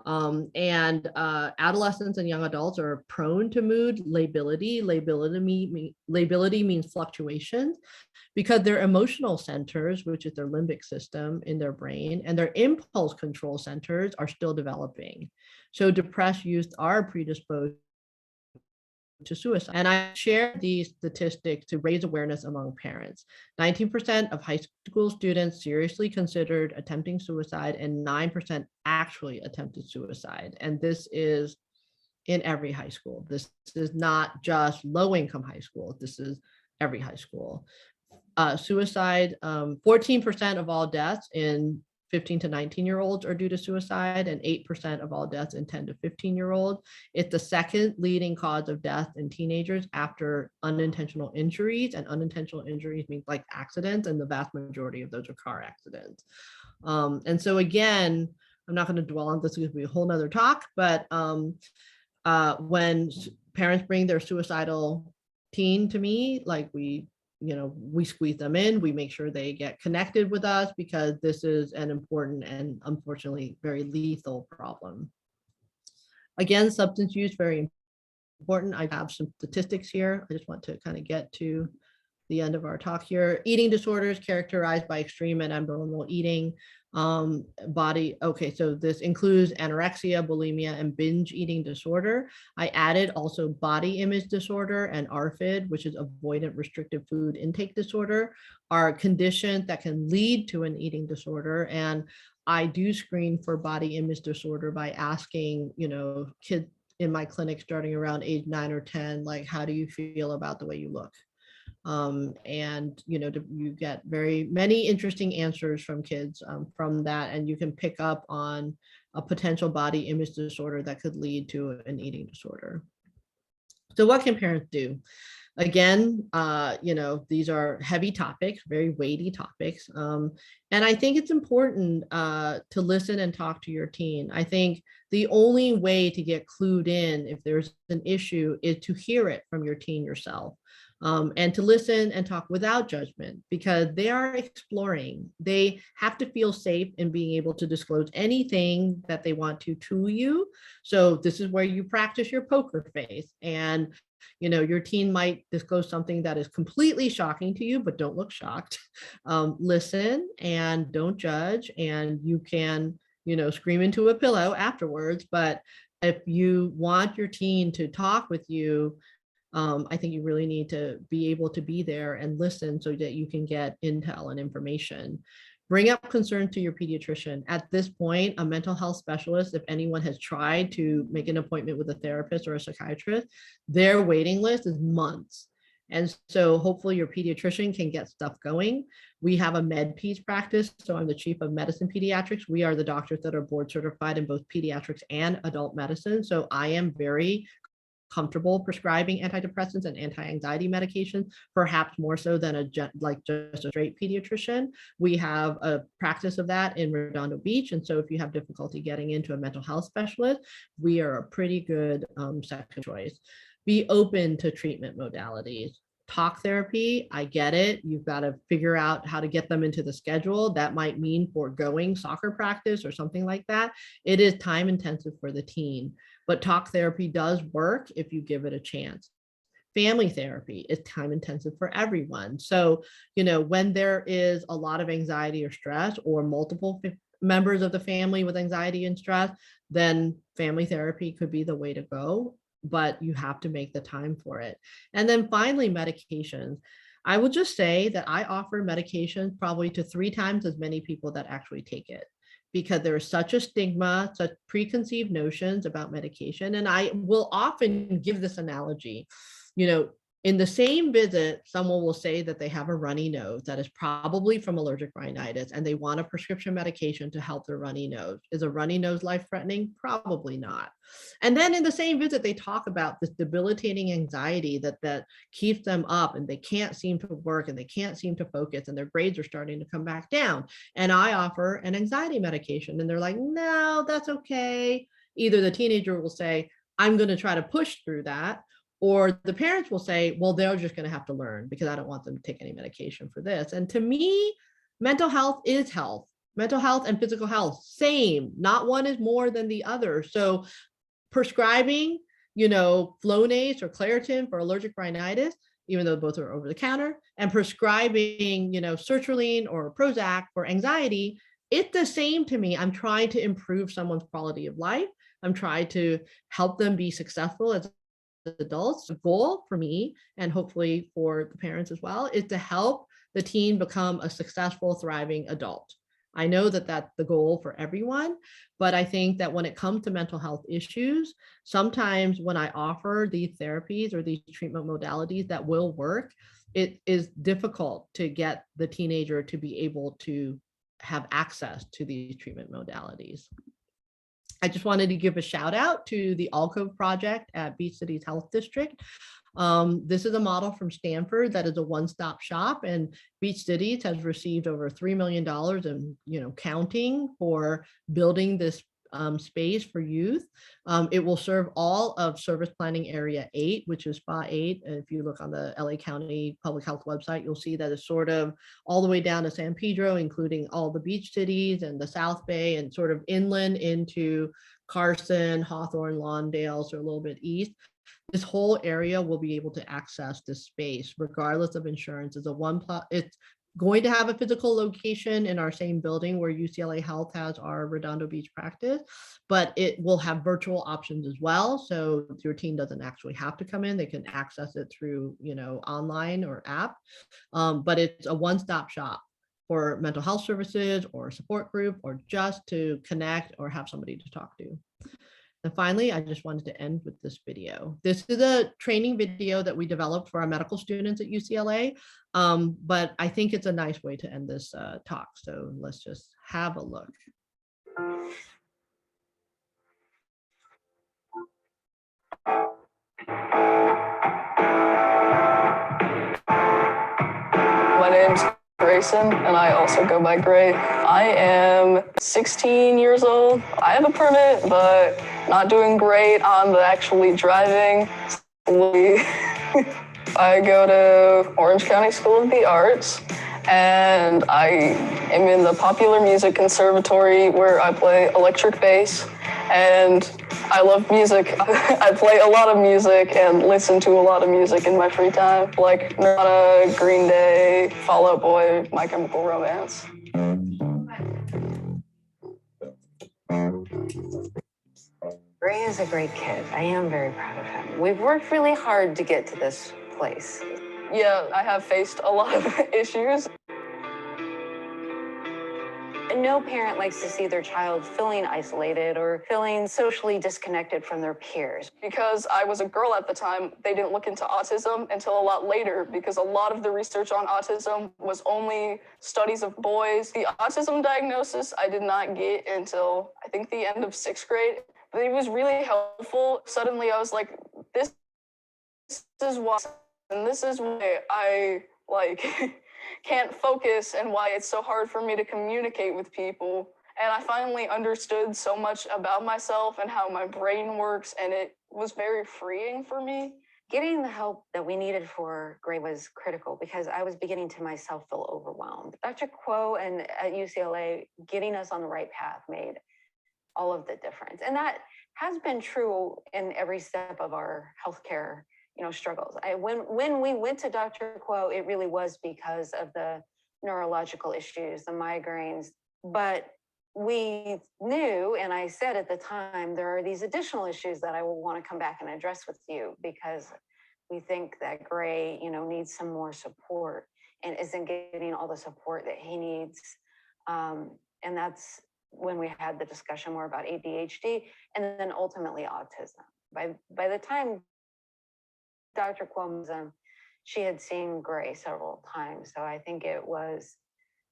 And adolescents and young adults are prone to mood lability. Lability means fluctuations because their emotional centers, which is their limbic system in their brain, and their impulse control centers are still developing. So depressed youth are predisposed to suicide. And I share these statistics to raise awareness among parents. 19% of high school students seriously considered attempting suicide, and 9% actually attempted suicide. And this is in every high school. This is not just low-income high school. This is every high school. Suicide, 14% of all deaths in 15 to 19-year-olds are due to suicide, and 8% of all deaths in 10 to 15-year-olds. It's the second leading cause of death in teenagers after unintentional injuries, and unintentional injuries means like accidents, and the vast majority of those are car accidents. And so again, I'm not going to dwell on this, it's going to be a whole nother talk, but when parents bring their suicidal teen to me, like we squeeze them in, we make sure they get connected with us because this is an important and unfortunately very lethal problem. Again, substance use, very important. I have some statistics here. I just want to kind of get to the end of our talk here. Eating disorders characterized by extreme and abnormal eating. Okay, so this includes anorexia, bulimia, and binge eating disorder. I added also body image disorder and ARFID, which is avoidant restrictive food intake disorder, are conditions that can lead to an eating disorder. And I do screen for body image disorder by asking, kids in my clinic starting around age 9 or 10, like, how do you feel about the way you look? And you get very many interesting answers from kids from that, and you can pick up on a potential body image disorder that could lead to an eating disorder. So what can parents do? Again, these are heavy topics, very weighty topics. And I think it's important to listen and talk to your teen. I think the only way to get clued in if there's an issue is to hear it from your teen yourself. And to listen and talk without judgment, because they are exploring. They have to feel safe in being able to disclose anything that they want to you. So this is where you practice your poker face, and your teen might disclose something that is completely shocking to you, but don't look shocked. Listen and don't judge, and you can scream into a pillow afterwards. But if you want your teen to talk with you, I think you really need to be able to be there and listen so that you can get intel and information. Bring up concerns to your pediatrician. At this point, a mental health specialist, if anyone has tried to make an appointment with a therapist or a psychiatrist, their waiting list is months. And so hopefully your pediatrician can get stuff going. We have a med-peds practice. So I'm the chief of medicine pediatrics. We are the doctors that are board certified in both pediatrics and adult medicine. So I am very comfortable prescribing antidepressants and anti-anxiety medications, perhaps more so than just a straight pediatrician. We have a practice of that in Redondo Beach. And so if you have difficulty getting into a mental health specialist, we are a pretty good second choice. Be open to treatment modalities. Talk therapy, I get it. You've got to figure out how to get them into the schedule. That might mean foregoing soccer practice or something like that. It is time intensive for the teen, but talk therapy does work if you give it a chance. Family therapy is time intensive for everyone. So, when there is a lot of anxiety or stress, or multiple members of the family with anxiety and stress, then family therapy could be the way to go, but you have to make the time for it. And then finally, medications. I will just say that I offer medications probably to 3 times as many people that actually take it, because there is such a stigma, such preconceived notions about medication. And I will often give this analogy. In the same visit, someone will say that they have a runny nose that is probably from allergic rhinitis, and they want a prescription medication to help their runny nose. Is a runny nose life-threatening? Probably not. And then in the same visit, they talk about this debilitating anxiety that keeps them up, and they can't seem to work, and they can't seem to focus, and their grades are starting to come back down. And I offer an anxiety medication, and they're like, no, that's okay. Either the teenager will say, I'm going to try to push through that, or the parents will say, well, they're just going to have to learn because I don't want them to take any medication for this. And to me, mental health is health. Mental health and physical health, same, not one is more than the other. So prescribing, Flonase or Claritin for allergic rhinitis, even though both are over the counter, and prescribing, sertraline or Prozac for anxiety, it's the same to me. I'm trying to improve someone's quality of life. I'm trying to help them be successful as adults. The goal for me, and hopefully for the parents as well, is to help the teen become a successful, thriving adult. I know that that's the goal for everyone, but I think that when it comes to mental health issues, sometimes when I offer these therapies or these treatment modalities that will work, it is difficult to get the teenager to be able to have access to these treatment modalities. I just wanted to give a shout out to the Alcove project at Beach Cities Health District. This is a model from Stanford that is a one-stop shop, and Beach Cities has received over $3 million and counting for building this space for youth. It will serve all of Service Planning Area 8, which is SPA 8. And if you look on the LA County Public Health website, you'll see that it's sort of all the way down to San Pedro, including all the beach cities and the South Bay, and sort of inland into Carson, Hawthorne, Lawndale, so a little bit east. This whole area will be able to access this space regardless of insurance. It's going to have a physical location in our same building where UCLA Health has our Redondo Beach practice, but it will have virtual options as well. So your team doesn't actually have to come in. They can access it through, online or app, but it's a one-stop shop for mental health services or a support group or just to connect or have somebody to talk to. And finally, I just wanted to end with this video. This is a training video that we developed for our medical students at UCLA, but I think it's a nice way to end this talk. So let's just have a look. My name's Grayson, and I also go by Gray. I am 16 years old. I have a permit, but not doing great on the actually driving. I go to Orange County School of the Arts, and I am in the Popular Music Conservatory where I play electric bass, and I love music. I play a lot of music and listen to a lot of music in my free time, like Nirvana, Green Day, Fall Out Boy, My Chemical Romance. Gray is a great kid. I am very proud of him. We've worked really hard to get to this place. Yeah, I have faced a lot of issues. No parent likes to see their child feeling isolated or feeling socially disconnected from their peers. Because I was a girl at the time, they didn't look into autism until a lot later, because a lot of the research on autism was only studies of boys. The autism diagnosis I did not get until I think the end of 6th grade, but it was really helpful. Suddenly I was like, this is why, and this is why I can't focus and why it's so hard for me to communicate with people. And I finally understood so much about myself and how my brain works, and it was very freeing for me. Getting the help that we needed for Gray was critical because I was beginning to myself feel overwhelmed. Dr. Kuo and at UCLA, getting us on the right path made all of the difference. And that has been true in every step of our healthcare struggles. When we went to Dr. Kuo, it really was because of the neurological issues, the migraines, but we knew, and I said at the time, there are these additional issues that I will want to come back and address with you because we think that Gray, needs some more support and isn't getting all the support that he needs. And that's when we had the discussion more about ADHD and then ultimately autism. By the time Dr. Cuomo, she had seen Gray several times. So I think it was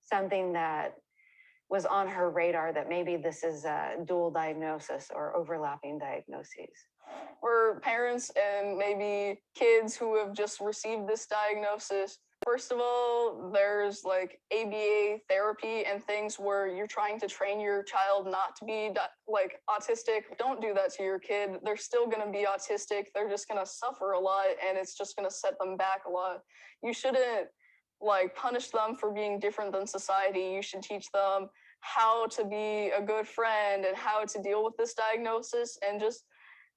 something that was on her radar that maybe this is a dual diagnosis or overlapping diagnoses. We're parents and maybe kids who have just received this diagnosis. First of all, there's ABA therapy and things where you're trying to train your child not to be autistic. Don't do that to your kid. They're still going to be autistic. They're just going to suffer a lot, and it's just going to set them back a lot. You shouldn't punish them for being different than society. You should teach them how to be a good friend and how to deal with this diagnosis. And just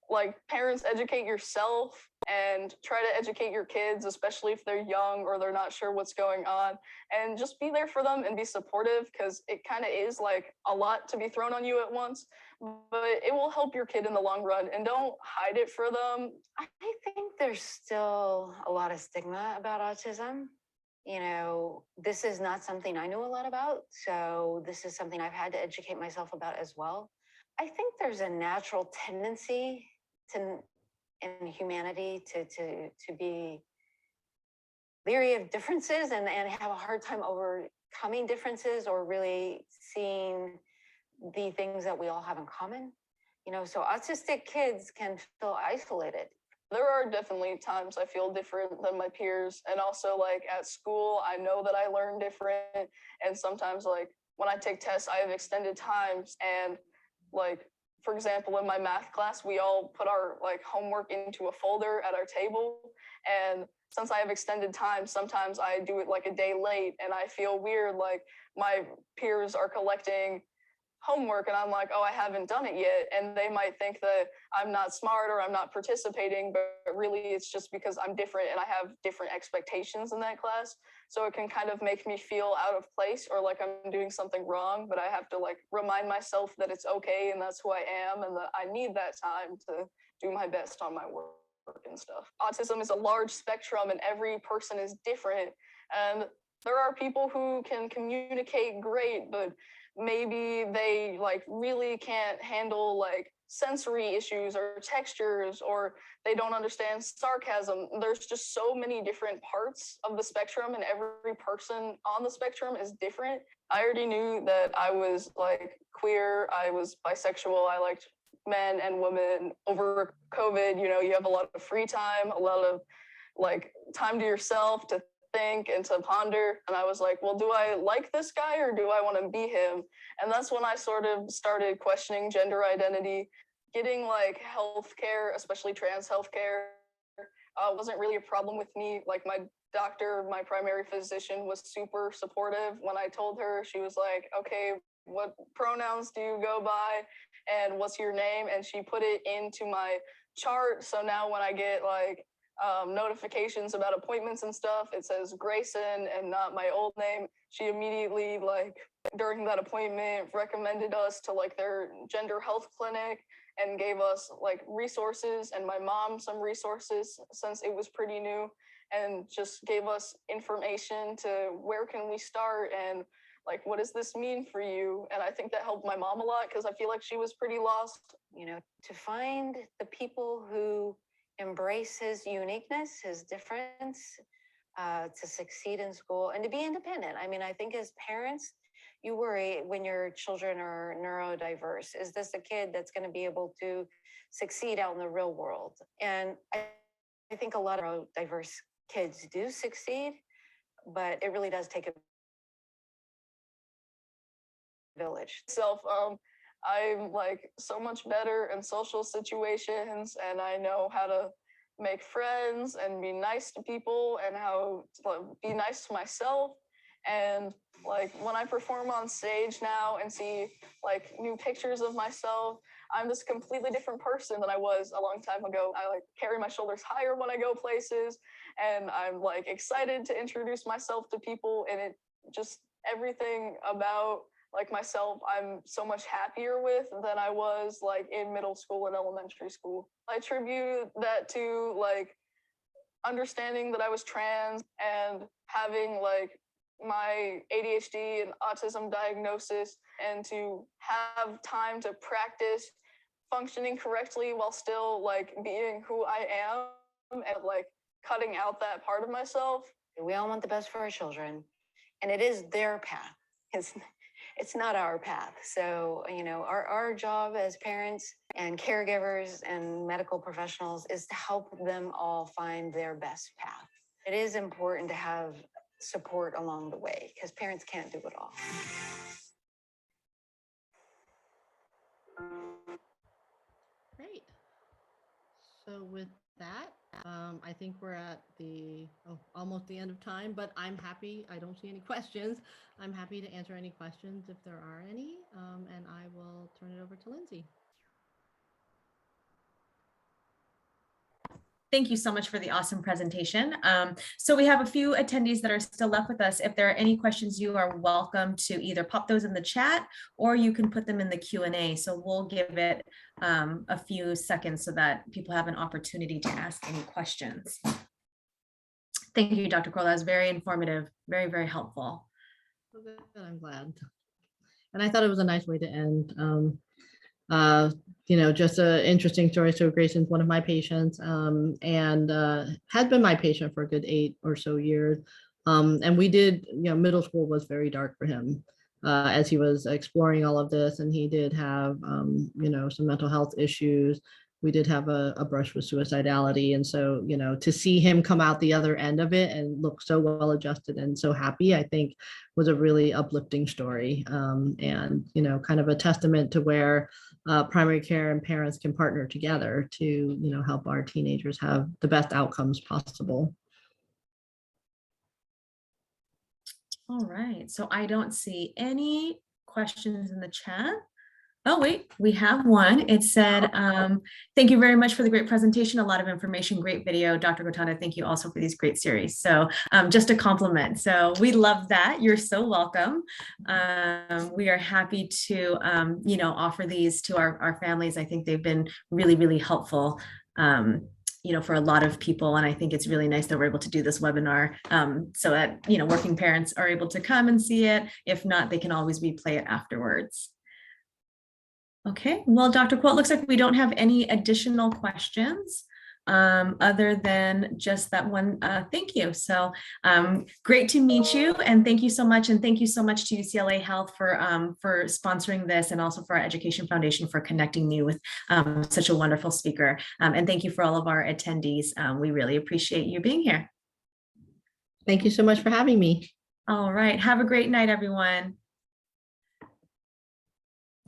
like, parents, educate yourself and try to educate your kids, especially if they're young or they're not sure what's going on, and just be there for them and be supportive, because it kind of is like a lot to be thrown on you at once, but it will help your kid in the long run. And don't hide it for them. I think there's still a lot of stigma about autism. You know, this is not something I know a lot about, so this is something I've had to educate myself about as well. I think there's a natural tendency in humanity to be leery of differences and have a hard time overcoming differences or really seeing the things that we all have in common. You know, so autistic kids can feel isolated. There are definitely times I feel different than my peers. And also, like, at school, I know that I learn different. And sometimes, like, when I take tests, I have extended times. And, like, for example, in my math class, we all put our, like, homework into a folder at our table. And since I have extended time, sometimes I do it, like, a day late. And I feel weird, like, my peers are collecting homework and I'm like, oh, I haven't done it yet. And they might think that I'm not smart or I'm not participating, but really it's just because I'm different and I have different expectations in that class. So it can kind of make me feel out of place or like I'm doing something wrong, but I have to, like, remind myself that it's okay and that's who I am and that I need that time to do my best on my work and stuff. Autism is a large spectrum and every person is different. And there are people who can communicate great, but maybe they, like, really can't handle, like, sensory issues or textures, or they don't understand sarcasm. There's just so many different parts of the spectrum and every person on the spectrum is different. I already knew that I was, like, queer, I was bisexual, I liked men and women. Over COVID, you know, you have a lot of free time, a lot of, like, time to yourself to think and to ponder. And I was like, well, do I like this guy or do I want to be him? And that's when I sort of started questioning gender identity. Getting, like, healthcare, especially trans healthcare, wasn't really a problem with me. Like, my doctor, my primary physician, was super supportive. When I told her, she was like, okay, what pronouns do you go by and what's your name? And she put it into my chart. So now when I get, like, notifications about appointments and stuff, it says Grayson and not my old name. She immediately, like, during that appointment, recommended us to, like, their gender health clinic and gave us, like, resources, and my mom some resources since it was pretty new, and just gave us information to where can we start and, like, what does this mean for you? And I think that helped my mom a lot because I feel like she was pretty lost. You know, to find the people who embrace his uniqueness, his difference, to succeed in school and to be independent. I mean, I think as parents, you worry when your children are neurodiverse. Is this a kid that's going to be able to succeed out in the real world? And I think a lot of neurodiverse kids do succeed, but it really does take a village. I'm, like, so much better in social situations, and I know how to make friends and be nice to people and how to be nice to myself. And, like, when I perform on stage now and see, like, new pictures of myself, I'm this completely different person than I was a long time ago. I, like, carry my shoulders higher when I go places, and I'm, like, excited to introduce myself to people, and it just, everything about, like, myself, I'm so much happier with than I was, like, in middle school and elementary school. I attribute that to, like, understanding that I was trans and having, like, my ADHD and autism diagnosis, and to have time to practice functioning correctly while still, like, being who I am and, like, cutting out that part of myself. We all want the best for our children, and it is their path. It's not our path. So, you know, our job as parents and caregivers and medical professionals is to help them all find their best path. It is important to have support along the way because parents can't do it all. Great. So with that, I think we're at the almost the end of time, but I'm happy. I don't see any questions. I'm happy to answer any questions if there are any, and I will turn it over to Lindsay. Thank you so much for the awesome presentation. So we have a few attendees that are still left with us. If there are any questions, you are welcome to either pop those in the chat or you can put them in the Q&A. So we'll give it a few seconds so that people have an opportunity to ask any questions. Thank you, Dr. Kroll. That was very informative, very, very helpful. I'm glad. And I thought it was a nice way to end. Just an interesting story. So Grayson's one of my patients and had been my patient for a good 8 or so years. And we did, middle school was very dark for him as he was exploring all of this. And he did have, some mental health issues. We did have a brush with suicidality. And so, to see him come out the other end of it and look so well adjusted and so happy, I think was a really uplifting story. And, kind of a testament to where primary care and parents can partner together to, help our teenagers have the best outcomes possible. All right, so I don't see any questions in the chat. Oh, wait, we have one. It said, thank you very much for the great presentation. A lot of information, great video. Dr. Gotanda, thank you also for these great series. So just a compliment. So we love that. You're so welcome. We are happy to, offer these to our families. I think they've been really, really helpful. For a lot of people. And I think it's really nice that we're able to do this webinar so that, working parents are able to come and see it. If not, they can always replay it afterwards. Okay, well, Dr. Quill, it looks like we don't have any additional questions other than just that one. Thank you. So great to meet you, and thank you so much. And thank you so much to UCLA Health for sponsoring this, and also for our Education Foundation for connecting me with such a wonderful speaker. And thank you for all of our attendees. We really appreciate you being here. Thank you so much for having me. All right, have a great night, everyone.